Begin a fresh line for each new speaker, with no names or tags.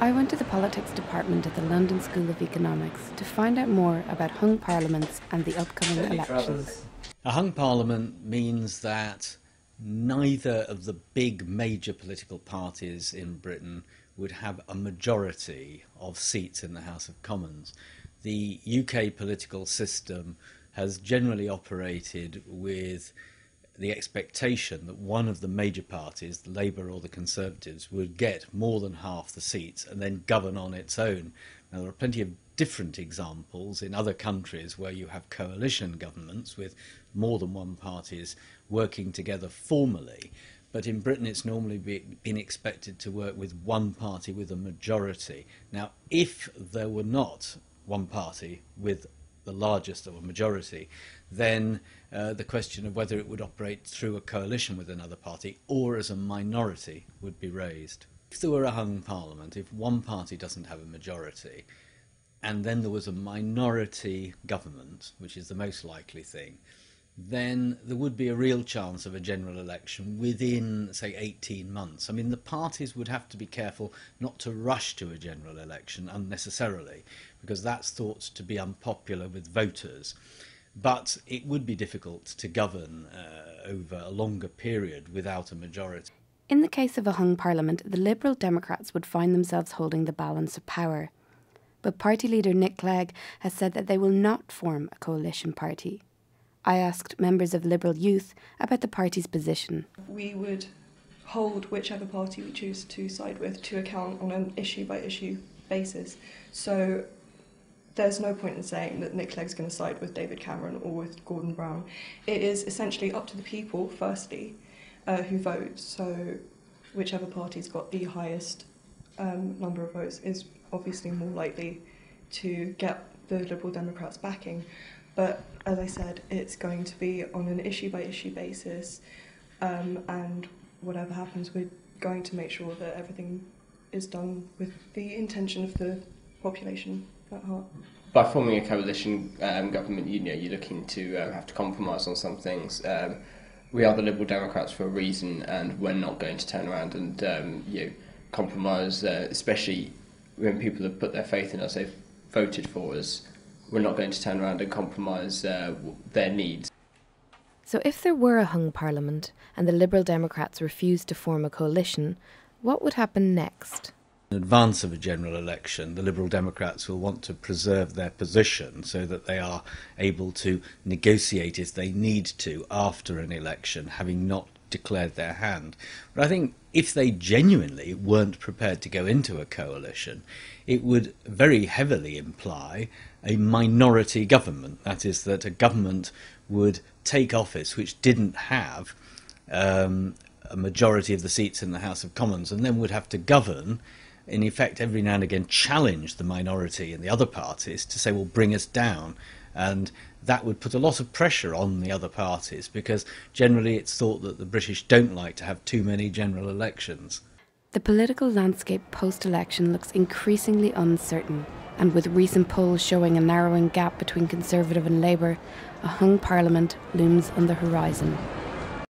I went to the politics department at the London School of Economics to find out more about hung parliaments and the upcoming elections.
A hung parliament means that neither of the big major political parties in Britain would have a majority of seats in the House of Commons. The UK political system has generally operated with the expectation that one of the major parties, the Labour or the Conservatives, would get more than half the seats and then govern on its own. Now, there are plenty of different examples in other countries where you have coalition governments with more than one parties working together formally, but in Britain it's normally been expected to work with one party with a majority. Now, if there were not one party with the largest of a majority, then the question of whether it would operate through a coalition with another party or as a minority would be raised. If there were a hung parliament, if one party doesn't have a majority, and then there was a minority government, which is the most likely thing, then there would be a real chance of a general election within, say, 18 months. I mean, the parties would have to be careful not to rush to a general election unnecessarily, because that's thought to be unpopular with voters. But it would be difficult to govern over a longer period without a majority.
In the case of a hung parliament, the Liberal Democrats would find themselves holding the balance of power. But party leader Nick Clegg has said that they will not form a coalition party. I asked members of Liberal Youth about the party's position.
We would hold whichever party we choose to side with to account on an issue-by-issue basis. So there's no point in saying that Nick Clegg's going to side with David Cameron or with Gordon Brown. It is essentially up to the people, firstly, who vote. So whichever party's got the highest number of votes is obviously more likely to get the Liberal Democrats' backing. But as I said, it's going to be on an issue-by-issue basis, and whatever happens, we're going to make sure that everything is done with the intention of the population at heart.
By forming a coalition government, you're looking to have to compromise on some things. We are the Liberal Democrats for a reason, and we're not going to turn around and compromise, especially when people have put their faith in us, they've voted for us. We're not going to turn around and compromise their needs.
So if there were a hung parliament and the Liberal Democrats refused to form a coalition, what would happen next?
In advance of a general election, the Liberal Democrats will want to preserve their position so that they are able to negotiate if they need to after an election, having not declared their hand. But I think if they genuinely weren't prepared to go into a coalition, it would very heavily imply a minority government. That is, that a government would take office which didn't have a majority of the seats in the House of Commons, and then would have to govern, in effect, every now and again challenge the minority and the other parties to say, well, bring us down. And that would put a lot of pressure on the other parties, because generally it's thought that the British don't like to have too many general elections.
The political landscape post-election looks increasingly uncertain, and with recent polls showing a narrowing gap between Conservative and Labour, a hung parliament looms on the horizon.